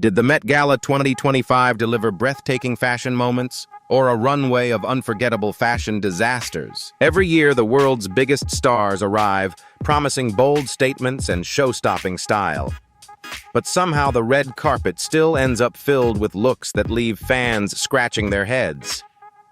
Did the Met Gala 2025 deliver breathtaking fashion moments, or a runway of unforgettable fashion disasters? Every year, the world's biggest stars arrive, promising bold statements and show-stopping style. But somehow the red carpet still ends up filled with looks that leave fans scratching their heads.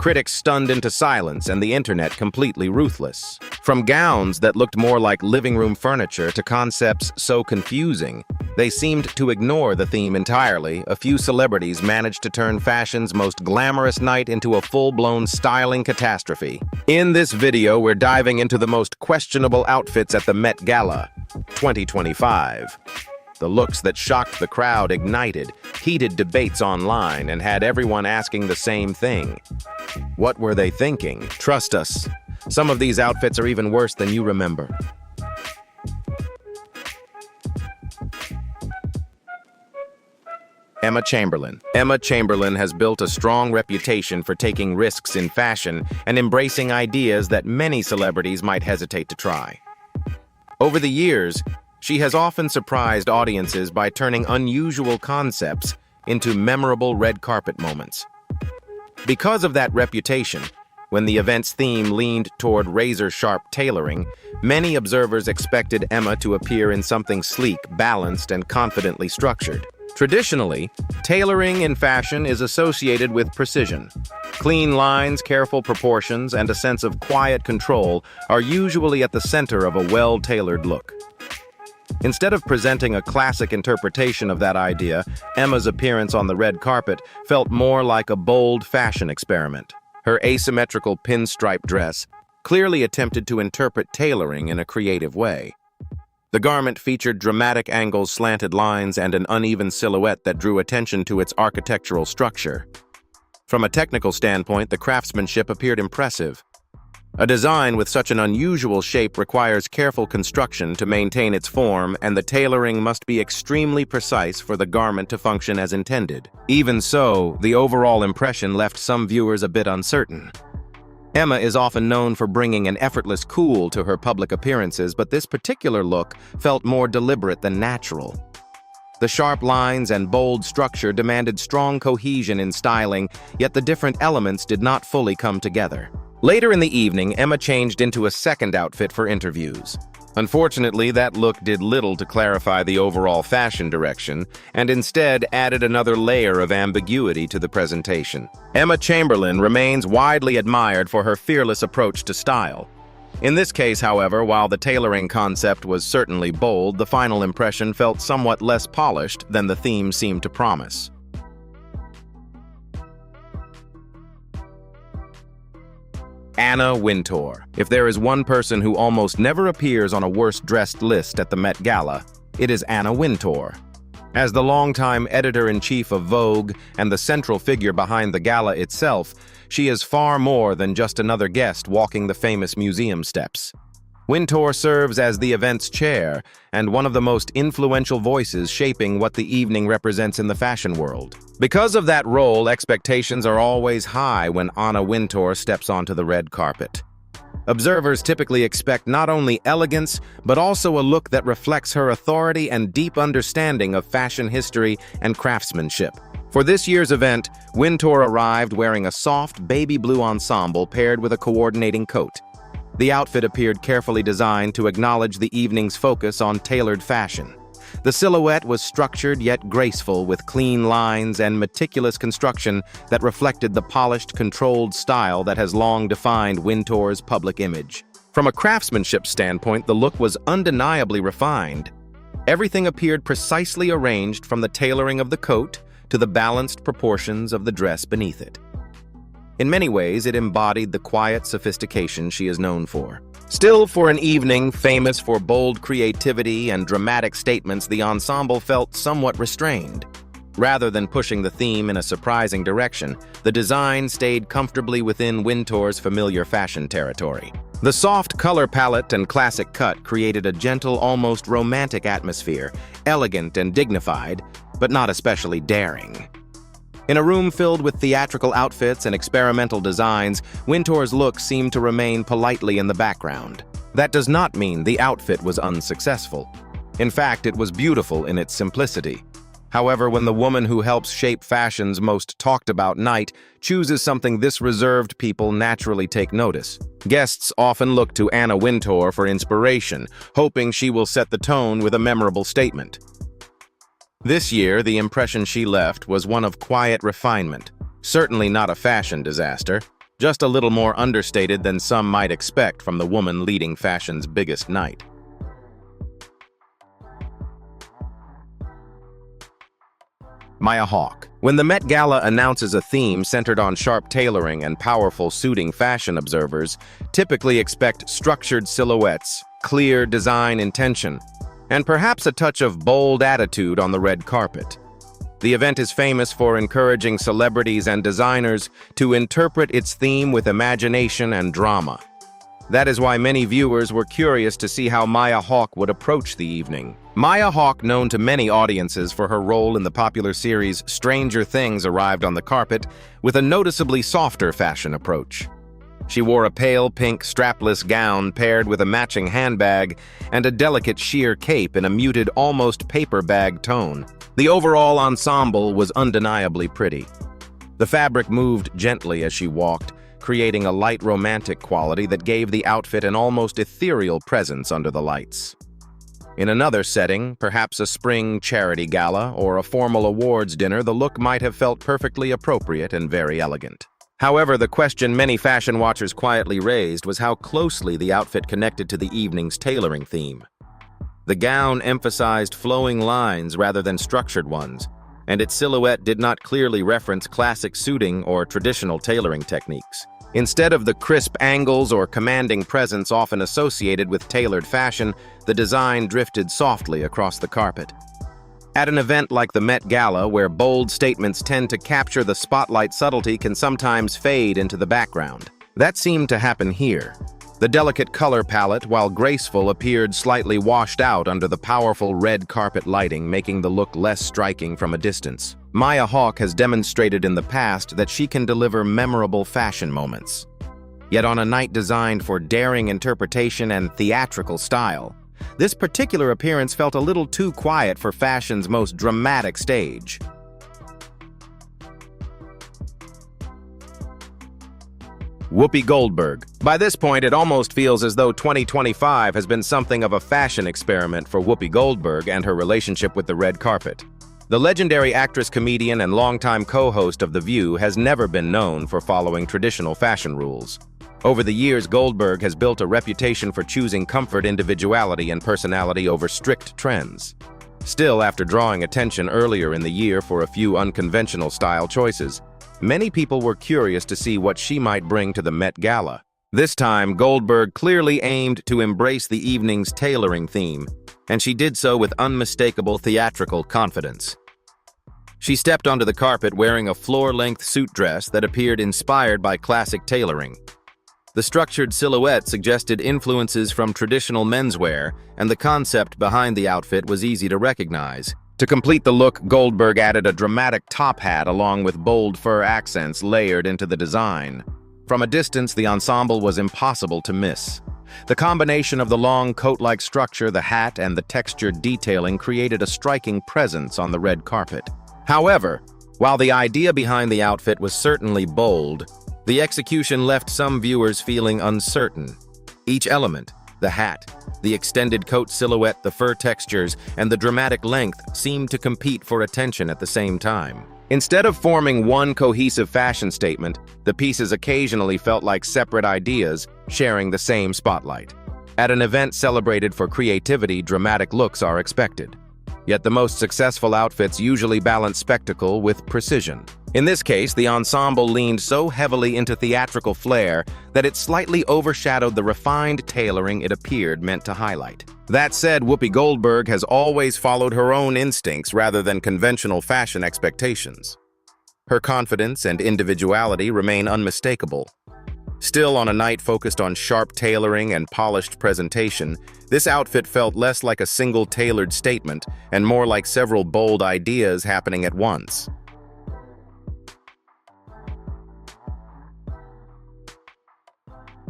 Critics stunned into silence and the internet completely ruthless. From gowns that looked more like living room furniture to concepts so confusing, they seemed to ignore the theme entirely. A few celebrities managed to turn fashion's most glamorous night into a full-blown styling catastrophe. In this video, we're diving into the most questionable outfits at the Met Gala 2025. The looks that shocked the crowd ignited heated debates online and had everyone asking the same thing. What were they thinking? Trust us, some of these outfits are even worse than you remember. Emma Chamberlain. Emma Chamberlain has built a strong reputation for taking risks in fashion and embracing ideas that many celebrities might hesitate to try. Over the years, she has often surprised audiences by turning unusual concepts into memorable red carpet moments. Because of that reputation, when the event's theme leaned toward razor-sharp tailoring, many observers expected Emma to appear in something sleek, balanced, and confidently structured. Traditionally, tailoring in fashion is associated with precision. Clean lines, careful proportions, and a sense of quiet control are usually at the center of a well-tailored look. Instead of presenting a classic interpretation of that idea, Emma's appearance on the red carpet felt more like a bold fashion experiment. Her asymmetrical pinstripe dress clearly attempted to interpret tailoring in a creative way. The garment featured dramatic angles, slanted lines, and an uneven silhouette that drew attention to its architectural structure. From a technical standpoint, the craftsmanship appeared impressive. A design with such an unusual shape requires careful construction to maintain its form, and the tailoring must be extremely precise for the garment to function as intended. Even so, the overall impression left some viewers a bit uncertain. Emma is often known for bringing an effortless cool to her public appearances, but this particular look felt more deliberate than natural. The sharp lines and bold structure demanded strong cohesion in styling, yet the different elements did not fully come together. Later in the evening, Emma changed into a second outfit for interviews. Unfortunately, that look did little to clarify the overall fashion direction, and instead added another layer of ambiguity to the presentation. Emma Chamberlain remains widely admired for her fearless approach to style. In this case, however, while the tailoring concept was certainly bold, the final impression felt somewhat less polished than the theme seemed to promise. Anna Wintour. If there is one person who almost never appears on a worst-dressed list at the Met Gala, it is Anna Wintour. As the longtime editor-in-chief of Vogue and the central figure behind the gala itself, she is far more than just another guest walking the famous museum steps. Wintour serves as the event's chair and one of the most influential voices shaping what the evening represents in the fashion world. Because of that role, expectations are always high when Anna Wintour steps onto the red carpet. Observers typically expect not only elegance, but also a look that reflects her authority and deep understanding of fashion history and craftsmanship. For this year's event, Wintour arrived wearing a soft baby blue ensemble paired with a coordinating coat. The outfit appeared carefully designed to acknowledge the evening's focus on tailored fashion. The silhouette was structured yet graceful, with clean lines and meticulous construction that reflected the polished, controlled style that has long defined Wintour's public image. From a craftsmanship standpoint, the look was undeniably refined. Everything appeared precisely arranged, from the tailoring of the coat to the balanced proportions of the dress beneath it. In many ways, it embodied the quiet sophistication she is known for. Still, for an evening famous for bold creativity and dramatic statements, the ensemble felt somewhat restrained. Rather than pushing the theme in a surprising direction, the design stayed comfortably within Wintour's familiar fashion territory. The soft color palette and classic cut created a gentle, almost romantic atmosphere, elegant and dignified, but not especially daring. In a room filled with theatrical outfits and experimental designs, Wintour's look seemed to remain politely in the background. That does not mean the outfit was unsuccessful. In fact, it was beautiful in its simplicity. However, when the woman who helps shape fashion's most talked-about night chooses something this reserved, people naturally take notice. Guests often look to Anna Wintour for inspiration, hoping she will set the tone with a memorable statement. This year, the impression she left was one of quiet refinement. Certainly not a fashion disaster, just a little more understated than some might expect from the woman leading fashion's biggest night. Maya Hawke. When the Met Gala announces a theme centered on sharp tailoring and powerful suiting, fashion observers typically expect structured silhouettes, clear design intention, and perhaps a touch of bold attitude on the red carpet. The event is famous for encouraging celebrities and designers to interpret its theme with imagination and drama. That is why many viewers were curious to see how Maya Hawke would approach the evening. Maya Hawke, known to many audiences for her role in the popular series Stranger Things, arrived on the carpet with a noticeably softer fashion approach. She wore a pale pink strapless gown paired with a matching handbag and a delicate sheer cape in a muted, almost paper bag tone. The overall ensemble was undeniably pretty. The fabric moved gently as she walked, creating a light romantic quality that gave the outfit an almost ethereal presence under the lights. In another setting, perhaps a spring charity gala or a formal awards dinner, the look might have felt perfectly appropriate and very elegant. However, the question many fashion watchers quietly raised was how closely the outfit connected to the evening's tailoring theme. The gown emphasized flowing lines rather than structured ones, and its silhouette did not clearly reference classic suiting or traditional tailoring techniques. Instead of the crisp angles or commanding presence often associated with tailored fashion, the design drifted softly across the carpet. At an event like the Met Gala, where bold statements tend to capture the spotlight, subtlety can sometimes fade into the background. That seemed to happen here. The delicate color palette, while graceful, appeared slightly washed out under the powerful red carpet lighting, making the look less striking from a distance. Maya Hawke has demonstrated in the past that she can deliver memorable fashion moments. Yet on a night designed for daring interpretation and theatrical style, this particular appearance felt a little too quiet for fashion's most dramatic stage. Whoopi Goldberg. By this point, it almost feels as though 2025 has been something of a fashion experiment for Whoopi Goldberg and her relationship with the red carpet. The legendary actress, comedian, and longtime co-host of The View has never been known for following traditional fashion rules. Over the years, Goldberg has built a reputation for choosing comfort, individuality, and personality over strict trends. Still, after drawing attention earlier in the year for a few unconventional style choices, many people were curious to see what she might bring to the Met Gala. This time, Goldberg clearly aimed to embrace the evening's tailoring theme, and she did so with unmistakable theatrical confidence. She stepped onto the carpet wearing a floor-length suit dress that appeared inspired by classic tailoring. The structured silhouette suggested influences from traditional menswear, and the concept behind the outfit was easy to recognize. To complete the look, Goldberg added a dramatic top hat along with bold fur accents layered into the design. From a distance, the ensemble was impossible to miss. The combination of the long coat-like structure, the hat, and the textured detailing created a striking presence on the red carpet. However, while the idea behind the outfit was certainly bold, the execution left some viewers feeling uncertain. Each element, the hat, the extended coat silhouette, the fur textures, and the dramatic length seemed to compete for attention at the same time. Instead of forming one cohesive fashion statement, the pieces occasionally felt like separate ideas sharing the same spotlight. At an event celebrated for creativity, dramatic looks are expected. Yet the most successful outfits usually balance spectacle with precision. In this case, the ensemble leaned so heavily into theatrical flair that it slightly overshadowed the refined tailoring it appeared meant to highlight. That said, Whoopi Goldberg has always followed her own instincts rather than conventional fashion expectations. Her confidence and individuality remain unmistakable. Still, on a night focused on sharp tailoring and polished presentation, this outfit felt less like a single tailored statement and more like several bold ideas happening at once.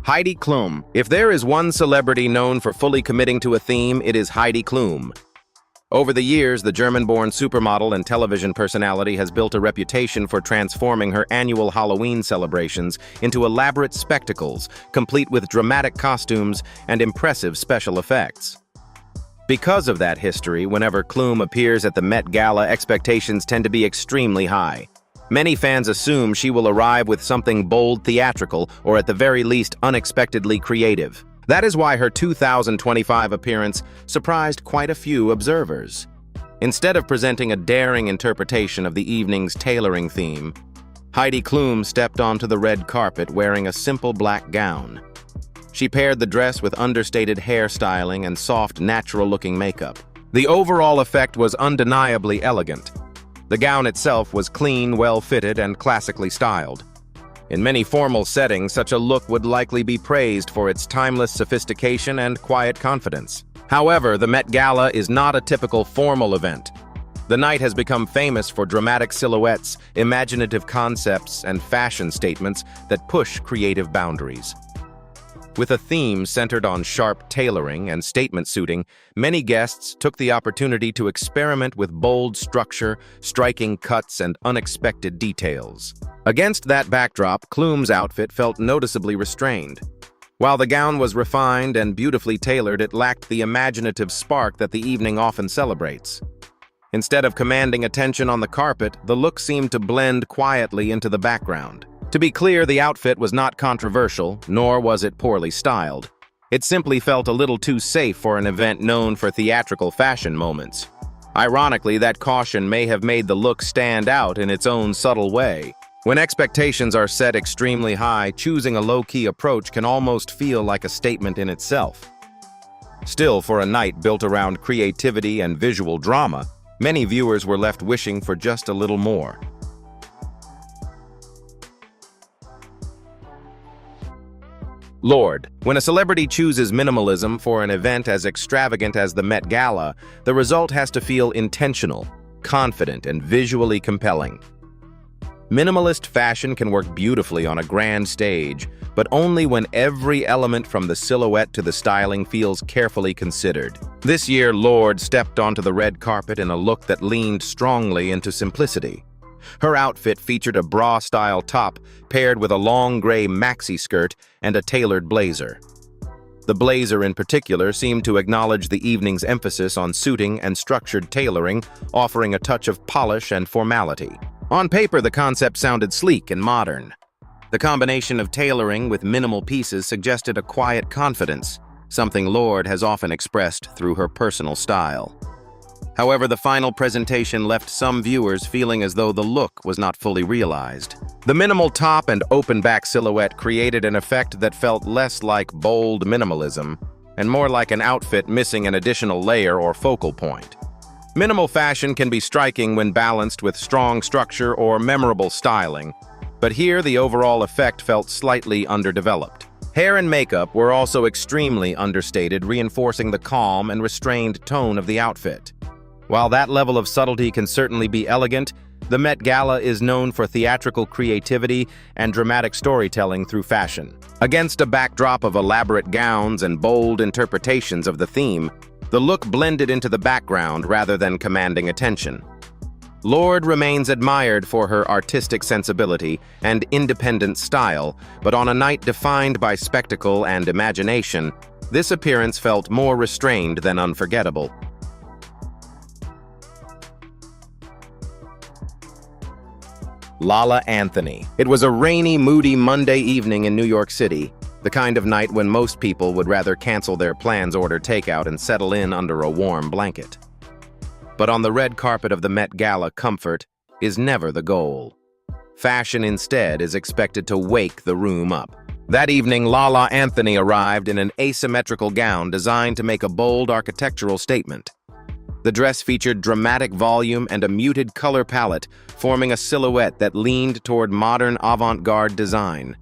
Heidi Klum. If there is one celebrity known for fully committing to a theme, it is Heidi Klum. Over the years, the German-born supermodel and television personality has built a reputation for transforming her annual Halloween celebrations into elaborate spectacles, complete with dramatic costumes and impressive special effects. Because of that history, whenever Klum appears at the Met Gala, expectations tend to be extremely high. Many fans assume she will arrive with something bold, theatrical, or at the very least unexpectedly creative. That is why her 2025 appearance surprised quite a few observers. Instead of presenting a daring interpretation of the evening's tailoring theme, Heidi Klum stepped onto the red carpet wearing a simple black gown. She paired the dress with understated hairstyling and soft, natural-looking makeup. The overall effect was undeniably elegant. The gown itself was clean, well-fitted, and classically styled. In many formal settings, such a look would likely be praised for its timeless sophistication and quiet confidence. However, the Met Gala is not a typical formal event. The night has become famous for dramatic silhouettes, imaginative concepts, and fashion statements that push creative boundaries. With a theme centered on sharp tailoring and statement suiting, many guests took the opportunity to experiment with bold structure, striking cuts, and unexpected details. Against that backdrop, Klum's outfit felt noticeably restrained. While the gown was refined and beautifully tailored, it lacked the imaginative spark that the evening often celebrates. Instead of commanding attention on the carpet, the look seemed to blend quietly into the background. To be clear, the outfit was not controversial, nor was it poorly styled. It simply felt a little too safe for an event known for theatrical fashion moments. Ironically, that caution may have made the look stand out in its own subtle way. When expectations are set extremely high, choosing a low-key approach can almost feel like a statement in itself. Still, for a night built around creativity and visual drama, many viewers were left wishing for just a little more. Lord, when a celebrity chooses minimalism for an event as extravagant as the Met Gala, the result has to feel intentional, confident, and visually compelling. Minimalist fashion can work beautifully on a grand stage, but only when every element from the silhouette to the styling feels carefully considered. This year, Lorde stepped onto the red carpet in a look that leaned strongly into simplicity. Her outfit featured a bra-style top paired with a long gray maxi skirt and a tailored blazer. The blazer in particular seemed to acknowledge the evening's emphasis on suiting and structured tailoring, offering a touch of polish and formality. On paper, the concept sounded sleek and modern. The combination of tailoring with minimal pieces suggested a quiet confidence, something Lorde has often expressed through her personal style. However, the final presentation left some viewers feeling as though the look was not fully realized. The minimal top and open-back silhouette created an effect that felt less like bold minimalism and more like an outfit missing an additional layer or focal point. Minimal fashion can be striking when balanced with strong structure or memorable styling, but here the overall effect felt slightly underdeveloped. Hair and makeup were also extremely understated, reinforcing the calm and restrained tone of the outfit. While that level of subtlety can certainly be elegant, the Met Gala is known for theatrical creativity and dramatic storytelling through fashion. Against a backdrop of elaborate gowns and bold interpretations of the theme, the look blended into the background rather than commanding attention. Lorde remains admired for her artistic sensibility and independent style, but on a night defined by spectacle and imagination, this appearance felt more restrained than unforgettable. Lala Anthony. It was a rainy, moody Monday evening in New York City, the kind of night when most people would rather cancel their plans, order takeout, and settle in under a warm blanket. But on the red carpet of the Met Gala, comfort is never the goal. Fashion instead is expected to wake the room up. That evening, Lala Anthony arrived in an asymmetrical gown designed to make a bold architectural statement. The dress featured dramatic volume and a muted color palette, forming a silhouette that leaned toward modern avant-garde design.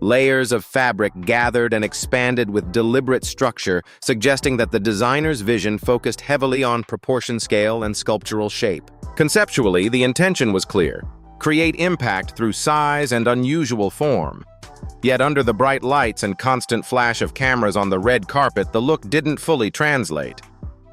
Layers of fabric gathered and expanded with deliberate structure, suggesting that the designer's vision focused heavily on proportion scale and sculptural shape. Conceptually, the intention was clear: create impact through size and unusual form. Yet under the bright lights and constant flash of cameras on the red carpet, the look didn't fully translate.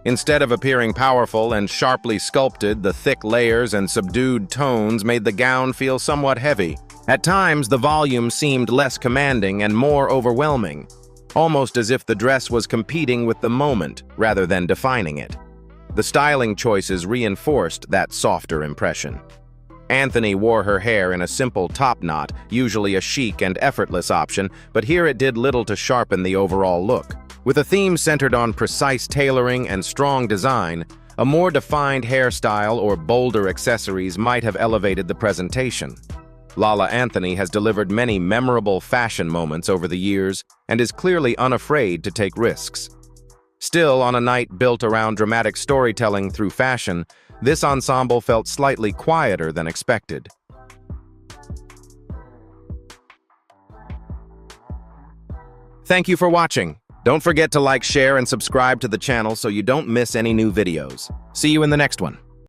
Instead of appearing powerful and sharply sculpted, the thick layers and subdued tones made the gown feel somewhat heavy. At times, the volume seemed less commanding and more overwhelming, almost as if the dress was competing with the moment rather than defining it. The styling choices reinforced that softer impression. Anthony wore her hair in a simple top knot, usually a chic and effortless option, but here it did little to sharpen the overall look. With a theme centered on precise tailoring and strong design, a more defined hairstyle or bolder accessories might have elevated the presentation. Lala Anthony has delivered many memorable fashion moments over the years and is clearly unafraid to take risks. Still, on a night built around dramatic storytelling through fashion, this ensemble felt slightly quieter than expected. Thank you for watching. Don't forget to like, share, and subscribe to the channel so you don't miss any new videos. See you in the next one.